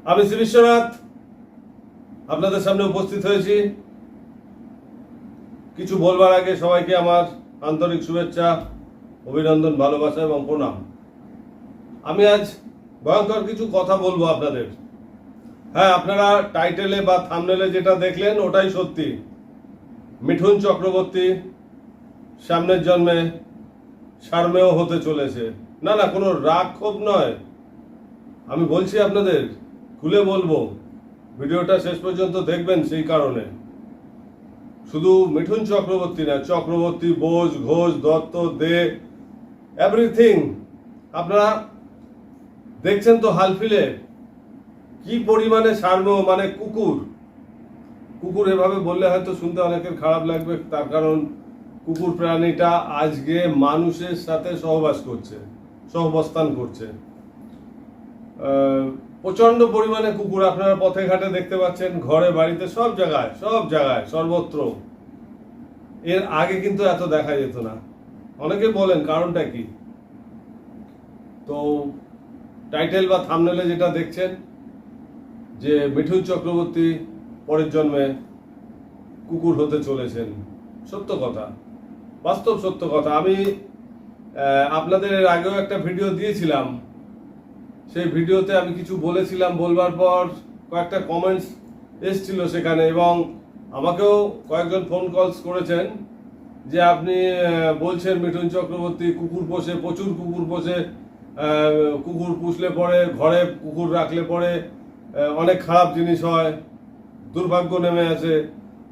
আমি শ্রী বিশ্বনাথ আপনাদের সামনে উপস্থিত হয়েছি। কিছু বলবার আগে সবাইকে আমার আন্তরিক শুভেচ্ছা, অভিনন্দন, ভালোবাসা এবং প্রণাম। আমি আজ ভয়ঙ্কর কিছু কথা বলবো আপনাদের। হ্যাঁ, আপনারা টাইটেলে বা থাম্বনেলে যেটা দেখলেন ওটাই সত্যি। মিঠুন চক্রবর্তী সামনের জন্মে সারমেয় হতে চলেছে। না না, কোনো রাগ ক্ষোভ নয়। আমি বলছি আপনাদের, খুলে বলবো, ভিডিওটা শেষ পর্যন্ত দেখবেন। সেই কারণে শুধু মিঠুন চক্রবর্তী না, চক্রবর্তী, বোস, ঘোষ, দত্ত, দে, এভরিথিং আপনারা দেখছেন তো হালফিলে কি পরিমাণে সারমেয়, মানে কুকুর। কুকুর এভাবে বললে হয়তো শুনতে অনেকের খারাপ লাগবে, তার কারণ কুকুর প্রাণীটা আজকে মানুষের সাথে সহবস্থান করছে। প্রচন্ড পরিমাণে কুকুর আপনারা পথে ঘাটে দেখতে পাচ্ছেন, ঘরে বাড়িতে, সব জায়গায় সর্বত্র। এর আগে কিন্তু এত দেখা যেত না। অনেকে বলেন কারণটা কি। তো টাইটেল বা থাম্বনেলে যেটা দেখছেন যে মিঠুন চক্রবর্তী পরের জন্মে কুকুর হতে চলেছেন, সত্য কথা, বাস্তব সত্য কথা। আমি আপনাদের এর আগেও একটা ভিডিও দিয়েছিলাম। সেই ভিডিওতে আমি কিছু বলেছিলাম, বলবার পর কয়েকটা কমেন্টস এসেছিল সেখানে, এবং আমাকেও কয়েকজন ফোন কলস করেছেন যে আপনি বলছেন মিঠুন চক্রবর্তী কুকুর পোষে, প্রচুর কুকুর পোষে, কুকুর পুষলে পরে, ঘরে কুকুর রাখলে পরে অনেক খারাপ জিনিস হয়, দুর্ভাগ্য নেমে আসে।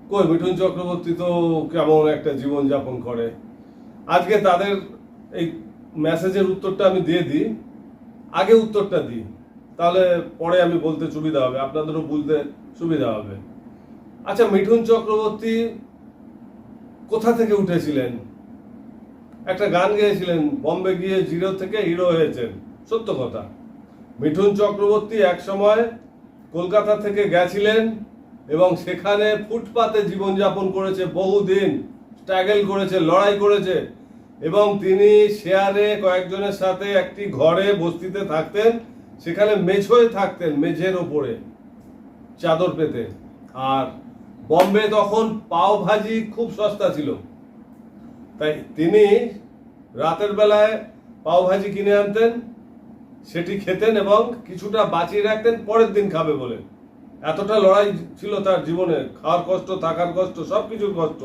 কই, মিঠুন চক্রবর্তী তো কেমন একটা জীবনযাপন করে। আজকে তাদের এই মেসেজের উত্তরটা আমি দিয়ে দিই। আগে উত্তরটা দিই, তাহলে পরে আমি বলতে সুবিধা হবে, আপনাদেরও বুঝতে সুবিধা হবে। আচ্ছা, মিঠুন চক্রবর্তী কোথা থেকে উঠেছিলেন? একটা গান গেয়েছিলেন, বম্বে গিয়ে জিরো থেকে হিরো হয়েছেন, সত্য কথা। মিঠুন চক্রবর্তী এক সময় কলকাতা থেকে গেছিলেন এবং সেখানে ফুটপাতে জীবনযাপন করেছে, বহুদিন স্ট্রাগল করেছে, লড়াই করেছে, এবং তিনি শেয়ারে কয়েকজনের সাথে একটি ঘরে বস্তিতে থাকতেন। সেখানে মেঝোয় থাকতেন, মেঝের ওপরে চাদর পেতে। আর বম্বে তখন পাও ভাজি খুব সস্তা ছিল, তাই তিনি রাতের বেলায় পাও ভাজি কিনে আনতেন, সেটি খেতেন এবং কিছুটা বাঁচিয়ে রাখতেন পরের দিন খাবে বলে। এতটা লড়াই ছিল তার জীবনে, খাওয়ার কষ্ট, থাকার কষ্ট, সবকিছুর কষ্ট।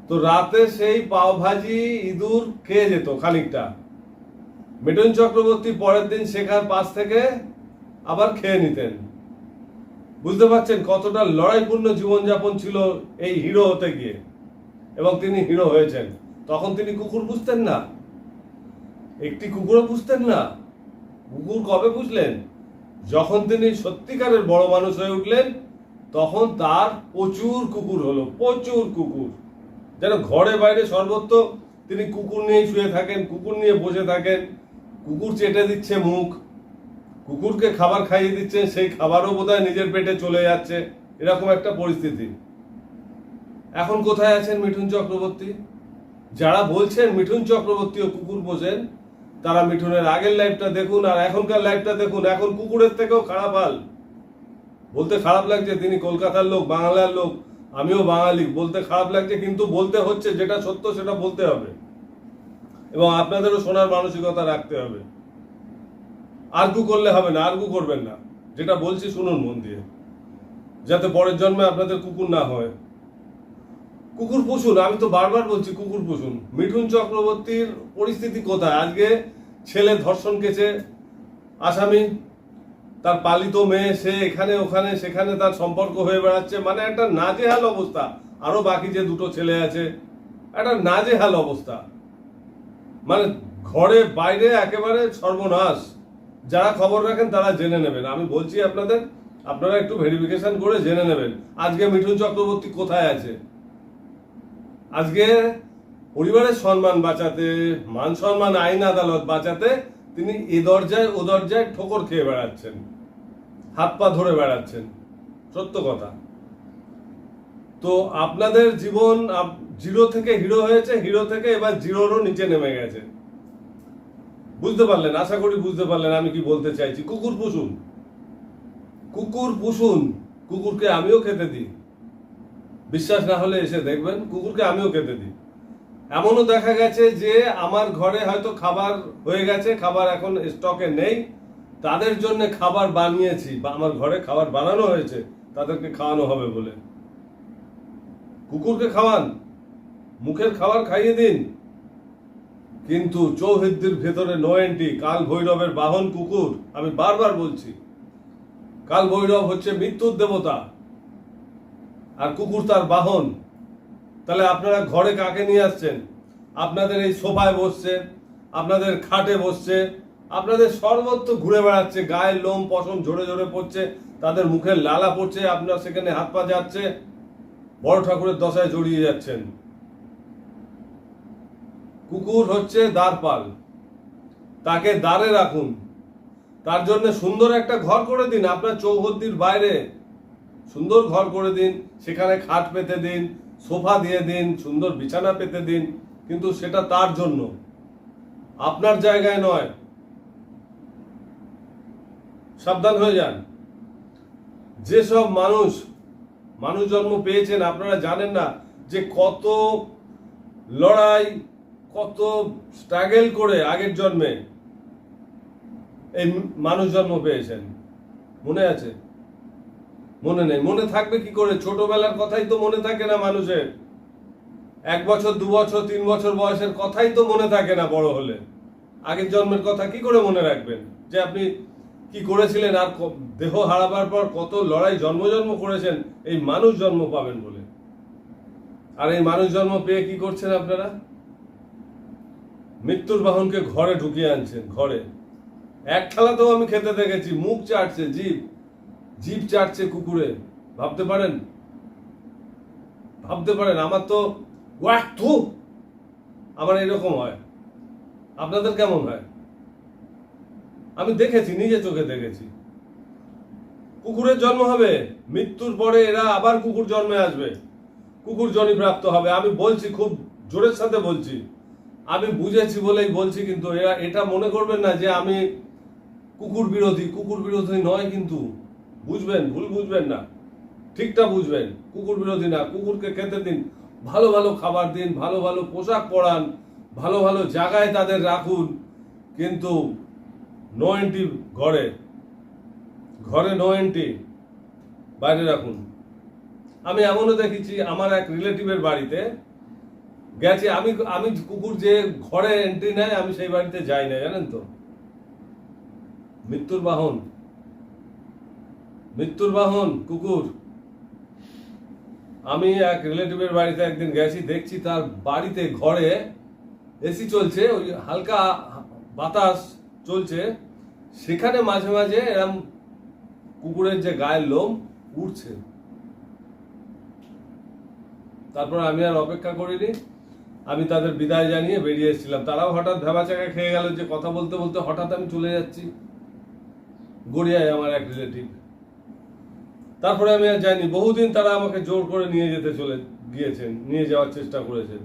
তো রাতে সেই পাও ভাজি ইঁদুর খেয়ে যেত খানিকটা। মিঠুন চক্রবর্তী পরের দিন সেখান পাশ থেকে আবার খেয়ে নিতেন। বুঝতে পারছেন কতটা লড়াইপূর্ণ জীবনযাপন ছিল এই হিরো হতে গিয়ে, এবং তিনি হিরো হয়েছেন। তখন তিনি কুকুর পুষতেন না, একটি কুকুরও পুষতেন না। কুকুর কবে পুষলেন? যখন তিনি সত্যিকারের বড় মানুষ হয়ে উঠলেন, তখন তার প্রচুর কুকুর হলো, প্রচুর কুকুর। যেন ঘরে বাইরে সর্বত্র তিনি কুকুর নিয়ে শুয়ে থাকেন, কুকুর নিয়ে বসে থাকেন। কুকুর চেটে দিচ্ছে মুখ, কুকুরকে খাবার খাইয়ে দিচ্ছেন, সেই খাবারও বোধহয় নিজের পেটে চলে যাচ্ছে, এরকম একটা পরিস্থিতি। এখন কোথায় আছেন মিঠুন চক্রবর্তী? যারা বলছেন মিঠুন চক্রবর্তীও কুকুর পোষেন, তারা মিঠুনের আগের লাইফটা দেখুন আর এখনকার লাইফটা দেখুন। এখন কুকুরের থেকেও খারাপ হাল। বলতে খারাপ লাগছে, তিনি কলকাতার লোক, বাংলার লোক, আমিও বাঙালি, বলতে খারাপ লাগছে, কিন্তু বলতে হচ্ছে। যেটা সত্য সেটা বলতে হবে, এবং আপনাদেরও শোনার মানসিকতা রাখতে হবে। আর্গু করলে হবে না, আর্গু করবেন না। যেটা বলছি শুনুন মন দিয়ে, যাতে পরের জন্মে আপনাদের কুকুর না হয়। কুকুর পুষুন, আমি তো বারবার বলছি কুকুর পুষুন। মিঠুন চক্রবর্তীর পরিস্থিতি কোথায়? আজকে ছেলে ধর্ষণ কেসে আসামি, তার পালিত মেয়ে, সে এখানে ওখানে সেখানে তার সম্পর্ক হয়ে বেড়াচ্ছে, মানে একটা নাজেহাল অবস্থা। আরো বাকি যে দুটো ছেলে আছে, একটা নাজেহাল অবস্থা, মানে ঘরে বাইরে একেবারে সর্বনাশ। যারা খবর রাখেন তারা জেনে নেবেন, আমি বলছি আপনাদের, আপনারা একটু ভেরিফিকেশন করে জেনে নেবেন আজকে মিঠুন চক্রবর্তী কোথায় আছে। আজকে পরিবারের সম্মান বাঁচাতে, মান সম্মান, আইন আদালত বাঁচাতে তিনি এ দরজায় ও দরজায় ঠোকর খেয়ে বেড়াচ্ছেন, হাত পা ধরে বেড়াচ্ছেন, সত্য কথা। তো আপনাদের জীবন জিরো থেকে হিরো হয়েছে, হিরো থেকে এবার জিরোরও নিচে নেমে গেছে। বুঝতে পারলেন? আশা করি বুঝতে পারলেন আমি কি বলতে চাইছি। কুকুর পুষুন, কুকুর পুষুন, কুকুরকে আমিও খেতে দিই। বিশ্বাস না হলে এসে দেখবেন, কুকুরকে আমিও খেতে দিই। এমনও দেখা গেছে যে আমার ঘরে হয়তো খাবার হয়ে গেছে, খাবার এখন স্টকে নেই, তাদের জন্য খাবার বানিয়েছি বা আমার ঘরে খাবার বানানো হয়েছে, তাদেরকে খাওয়ানো হবে বলে। কুকুরকে খাওয়ান, মুখের খাবার খাইয়ে দিন, কিন্তু চৌহদ্দির ভেতরে নো এন্ট্রি। কাল ভৈরবের বাহন কুকুর, আমি বারবার বলছি। কাল ভৈরব হচ্ছে মৃত্যুর দেবতা, আর কুকুর তার বাহন। তাহলে আপনারা ঘরে কাকে নিয়ে আসছেন? আপনাদের এই সোফায় বসছে, আপনাদের খাটে বসছে, আপনাদের সর্বত্র ঘুরে বেড়াচ্ছে, গায়ের লোম পশম ঝরে ঝরে পড়ছে, তাদের মুখের লালা পড়ছে, আপনার সেখানে হাত পা যাচ্ছে, বড় ঠাকুরের দশায় জড়িয়ে যাচ্ছেন। কুকুর হচ্ছে দ্বারপাল, তাকে দ্বারে রাখুন, তার জন্য সুন্দর একটা ঘর করে দিন। আপনার চৌহদ্দির বাইরে সুন্দর ঘর করে দিন, সেখানে খাট পেতে দিন, সোফা দিয়ে দিন, সুন্দর বিছানা পেতে দিন, কিন্তু সেটা তার জন্য, আপনার জায়গায় নয়। সাবধান হয়ে যান। যেসব মানুষ জন্ম পেয়েছেন, আপনারা জানেন না যে কত লড়াই, কত স্ট্রাগল করে আগের জন্মে এই মানুষ জন্ম পেয়েছেন। মনে আছে? মনে নেই। মনে থাকবে কি করে? ছোটবেলার কথাই তো মনে থাকে না মানুষের। 1 বছর 2 বছর 3 বছর বয়সের কথাই তো মনে থাকে না বড় হলে। আগের জন্মের কথা কি করে মনে রাখবেন? যে আপনি কি করেছিলেন, আর দেহ হারাবার পর কত লড়াই জন্ম করেছেন এই মানুষ জন্ম পাবেন বলে। আর এই মানুষ জন্ম পেয়ে কি করছেন আপনারা? মৃত্যুর বাহনকে ঘরে ঢুকিয়ে আনছেন। ঘরে এক খেলাতেও আমি খেতে দেখেছি, মুখ চাটছে, জিভ চাটছে কুকুরে। ভাবতে পারেন? আমার তো আমার এরকম হয়। আপনাদের কেমন হয়? আমি দেখেছি, নিজে চোখে দেখেছি। কুকুরের জন্ম হবে, মৃত্যুর পরে এরা আবার কুকুর জন্মে আসবে, কুকুর জনিপ্রাপ্ত হবে। আমি বলছি, খুব জোরের সাথে বলছি, আমি বুঝেছি বলেই বলছি। কিন্তু এরা এটা মনে করবেন না যে আমি কুকুর বিরোধী নয়, কিন্তু বুঝবেন, ভুল বুঝবেন না, ঠিকটা বুঝবেন। কুকুর বিরোধী না। কুকুরকে খেতে দিন, ভালো ভালো খাবার দিন, ভালো ভালো পোশাক পরান, ভালো ভালো জায়গায় তাদের রাখুন, কিন্তু নো এন্ট্রি ঘরে নো এন্ট্রি, বাইরে রাখুন। আমি এমনও দেখেছি, আমার এক রিলেটিভের বাড়িতে গেছে, আমি কুকুর যে ঘরে এন্ট্রি নেয়, আমি সেই বাড়িতে যাই না, জানেন তো। মৃত্যুর বাহন কুকুর। আমি এক রিলেটিভের বাড়িতে একদিন গেছি, দেখছি তার বাড়িতে ঘরে এসি চলছে, ওই হালকা বাতাস চলছে, সেখানে মাঝে মাঝে এরম কুকুরের যে গায়ের লোম উঠছে। তারপর আমি আর অপেক্ষা করিনি, আমি তাদের বিদায় জানিয়ে বেরিয়ে এসেছিলাম। তারাও হঠাৎ ভেবাচাকা খেয়ে গেল যে কথা বলতে বলতে হঠাৎ আমি চলে যাচ্ছি। গড়িয়ায় আমার এক রিলেটিভ। তারপরে আমি আর যাইনি। বহুদিন তারা আমাকে জোর করে নিয়ে যাওয়ার চেষ্টা করেছেন।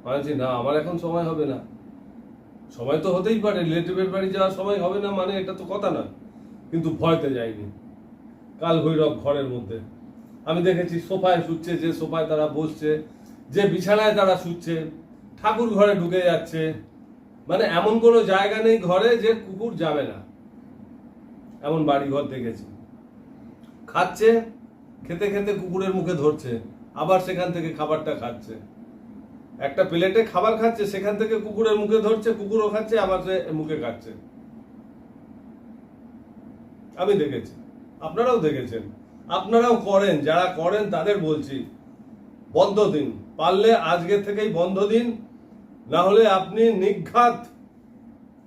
বলছি না, আমার এখন সময় হবে না। সময় তো হতেই পারে, রিলেটিভের বাড়ি যাওয়ার সময় হবে না মানে এটা তো কথা না, কিন্তু ভয়তে যাইনি। কাল ভৈরব ঘরের মধ্যে আমি দেখেছি, সোফায় শুচ্ছে, যে সোফায় তারা বসছে, যে বিছানায় তারা শুচ্ছে, ঠাকুর ঘরে ঢুকে যাচ্ছে। মানে এমন কোনো জায়গা নেই ঘরে যে কুকুর যাবে না, এমন বাড়ি ঘর দেখেছি। খাচ্ছে, খেতে খেতে কুকুরের মুখে ধরছে, আবার সেখান থেকে খাবারটা খাচ্ছে। একটা প্লেটে খাবার খাচ্ছে, সেখান থেকে কুকুরের মুখে ধরছে, কুকুরও খাচ্ছে, আবার সে মুখে খাচ্ছে। আমি দেখেছি, আপনারাও দেখেছেন, আপনারাও করেন। যারা করেন তাদের বলছি, বন্ধ দিন, পারলে আজকে থেকেই বন্ধ দিন, না হলে আপনি নিঘাত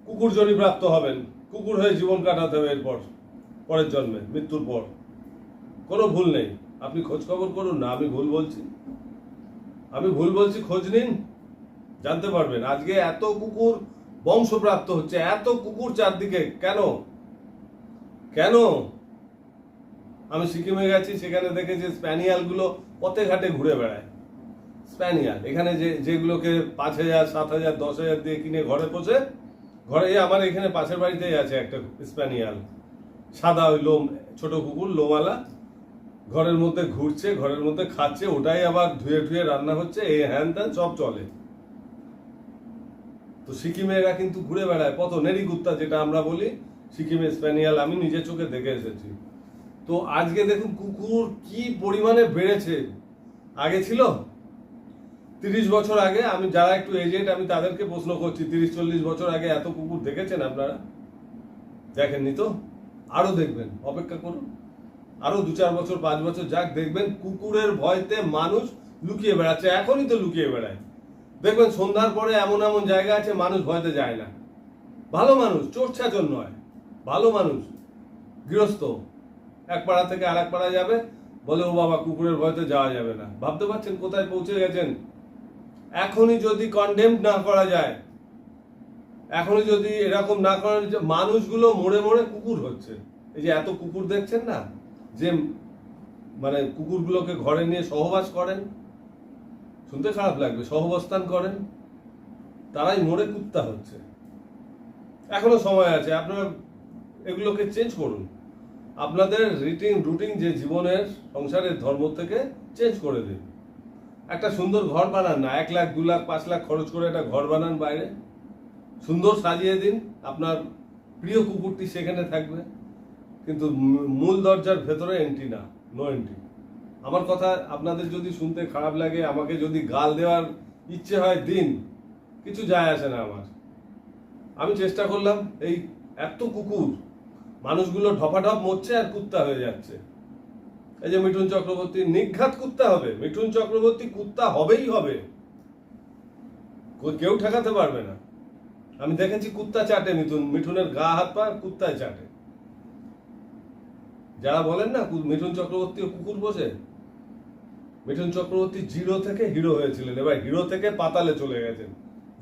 কুকুর জনিপ্রাপ্ত হবেন। কুকুর হয়ে জীবন কাটাতে হবে এরপর, পরের জন্মে, মৃত্যুর পর। কোনো ভুল নেই। আপনি খোঁজ খবর করুন না, আমি ভুল বলছি, খোঁজ নিন, জানতে পারবেন। আজকে এত কুকুর বংশপ্রাপ্ত হচ্ছে, এত কুকুর চারদিকে, কেন? আমি সিকিমে গেছি, সেখানে দেখেছি স্প্যানিয়াল গুলো পথে ঘাটে ঘুরে বেড়ায়। স্প্যানিয়াল এখানে যেগুলোকে 5,000 7,000 10,000 দিয়ে কিনে ঘরে পোষে, আমার এখানে পাশের বাড়িতেই আছে একটা স্প্যানিয়াল। সাদা ওই লোম, ছোট কুকুর লোমওয়ালা, ঘরের মধ্যে ঘুরছে, ঘরের মধ্যে খাচ্ছে, ওটাই আবার ধুয়ে ধুয়ে রান্না হচ্ছে, এই হ্যান ত্যান সব চলে। তো সিকিমে এরা কিন্তু ঘুরে বেড়ায়, কত নেড়ি কুত্তা যেটা আমরা বলি, সিকিমে স্প্যানিয়াল, আমি নিজের চোখে দেখে এসেছি। তো আজকে দেখুন কুকুর কি পরিমাণে বেড়েছে। আগে ছিল 30 বছর আগে, আমি যারা একটু এজেড আমি তাদেরকে প্রশ্ন করছি, 30-40 বছর আগে এত কুকুর দেখেছেন আপনারা? দেখেননি তো? আরো দেখবেন, অপেক্ষা করুন, আরো 2-4 বছর 5 বছর যাক, দেখবেন কুকুরের ভয়তে মানুষ লুকিয়ে বেড়াচ্ছে। এখনই তো লুকিয়ে বেড়ায়। দেখবেন সন্ধ্যার পরে এমন এমন জায়গা আছে মানুষ ভয়তে যায় না। ভালো মানুষ, চোর ছাচর নয়, ভালো মানুষ, গৃহস্থ, এক পাড়া থেকে আরেক পাড়া যাবে, বলে ও বাবা কুকুরের ভয়তে যাওয়া যাবে না। ভাবতে পারছেন কোথায় পৌঁছে গেছেন? এখনই যদি কন্ডেম না করা যায়, এখনই যদি এরকম না করা, মানুষগুলো মরে মরে কুকুর হচ্ছে। এই যে এত কুকুর দেখছেন না, যে মানে কুকুরগুলোকে ঘরে নিয়ে সহবাস করেন, শুনতে খারাপ লাগবে, সহবস্থান করেন, তারাই মরে কুত্তা হচ্ছে। এখনো সময় আছে, আপনারা এগুলোকে চেঞ্জ করুন। আপনাদের রুটিন যে জীবনের সংসারের ধর্ম থেকে চেঞ্জ করে দিন। একটা সুন্দর ঘর বানান না, 1 লাখ 2 লাখ 5 লাখ খরচ করে একটা ঘর বানান, বাইরে সুন্দর সাজিয়ে দিন, আপনার প্রিয় কুকুরটি সেখানে থাকবে, কিন্তু মূল দরজার ভেতরে এন্ট্রি না, নো এন্ট্রি। আমার কথা আপনাদের যদি শুনতে খারাপ লাগে, আমাকে যদি গাল দেওয়ার ইচ্ছে হয় দিন, কিছু যায় আসে না আমার। আমি চেষ্টা করলাম, এই এত কুকুর, মানুষগুলো ঢপাঢপ মরছে আর কুত্তা হয়ে যাচ্ছে। এই যে মিঠুন চক্রবর্তী নিঘাত কুত্তা হবে, মিঠুন চক্রবর্তী কুত্তা হবেই হবে, কেউ ঠেকাতে পারবে না। আমি দেখেছি কুত্তা চাটে, মিঠুনের গা হাত পা কুত্তায় চাটে। যারা বলেন না মিঠুন চক্রবর্তী কুকুর বসে, মিঠুন চক্রবর্তী 0 থেকে হিরো হয়েছিলেন, এবার হিরো থেকে পাতালে চলে গেছেন।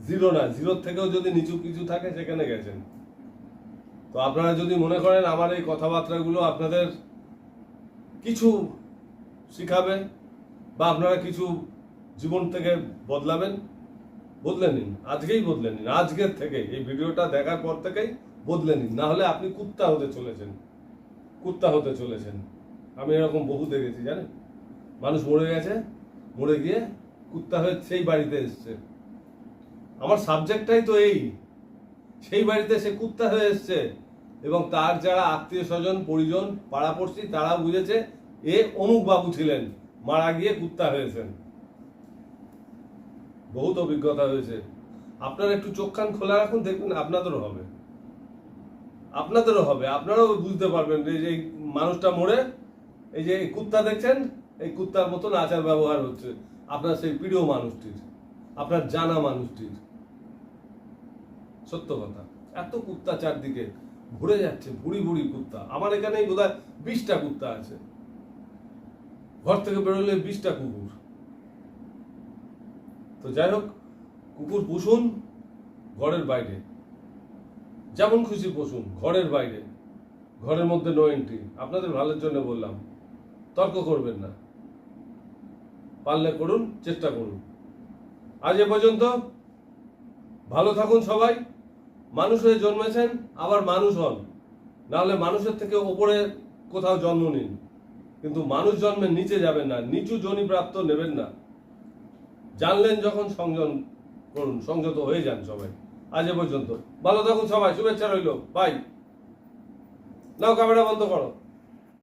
0 না, 0 থেকেও যদি নিচু কিছু থাকে সেখানে গেছেন। তো আপনারা যদি মনে করেন আমার এই কথাবার্তাগুলো আপনাদের কিছু শিখাবে বা আপনারা কিছু জীবন থেকে বদলাবেন, বদলে নিন, আজকেই বদলে নিন, আজকের থেকে, এই ভিডিওটা দেখার পর থেকেই বদলে নিন, না হলে আপনি কুত্তা হতে চলেছেন, কুত্তা হতে চলেছেন। আমি এরকম বহু দেখেছি, জানেন, মানুষ মরে গেছে, মরে গিয়ে কুত্তা হয়ে সেই বাড়িতে এসছে। আমার সাবজেক্টটাই তো এই, সেই বাড়িতে সে কুত্তা হয়ে এসছে, এবং তার যারা আত্মীয় স্বজন পরিজন পাড়াপড়শি তারা বুঝেছে এ অমুক বাবু ছিলেন, মারা গিয়ে কুত্তা হয়েছেন। বহুত অভিজ্ঞতা হয়েছে। আপনারা একটু চোখ কান খোলা রাখুন, দেখবেন আপনাদেরও হবে, আপনাদেরও হবে, আপনারাও বুঝতে পারবেন যে এই মানুষটা মরে, এই যে কুত্তা দেখছেন, এই কুত্তার মতন আচার ব্যবহার হচ্ছে আপনার সেই প্রিয় মানুষটির, আপনার জানা মানুষটির। সত্য কথা, এত কুত্তা চারদিকে ঘুরে যাচ্ছে, ভুড়ি ভুড়ি কুত্তা। আমার এখানেই বোধহয় 20টা কুত্তা আছে, ঘর থেকে বেরোলে 20টা কুকুর। তো যাই হোক, কুকুর পুষুন ঘরের বাইরে, যেমন খুশি পুষুন, ঘরের বাইরে, ঘরের মধ্যে নো এন্ট্রি। আপনাদের ভালোর জন্য বললাম, তর্ক করবেন না, পারলে করুন, চেষ্টা করুন। আজ এ পর্যন্ত, ভালো থাকুন সবাই। মানুষ হয়ে জন্মেছেন, আবার মানুষ হন, নাহলে মানুষের থেকে ওপরে কোথাও জন্ম নিন, কিন্তু মানুষ জন্মের নিচে যাবেন না, নিচু জনি প্রাপ্ত নেবেন না। জানলেন যখন সংযম করুন, সংযত হয়ে যান সবাই। আজ এ পর্যন্ত, ভালো থাকুন সবাই, শুভেচ্ছা রইল, বাই। নাও ক্যামেরা বন্ধ করো।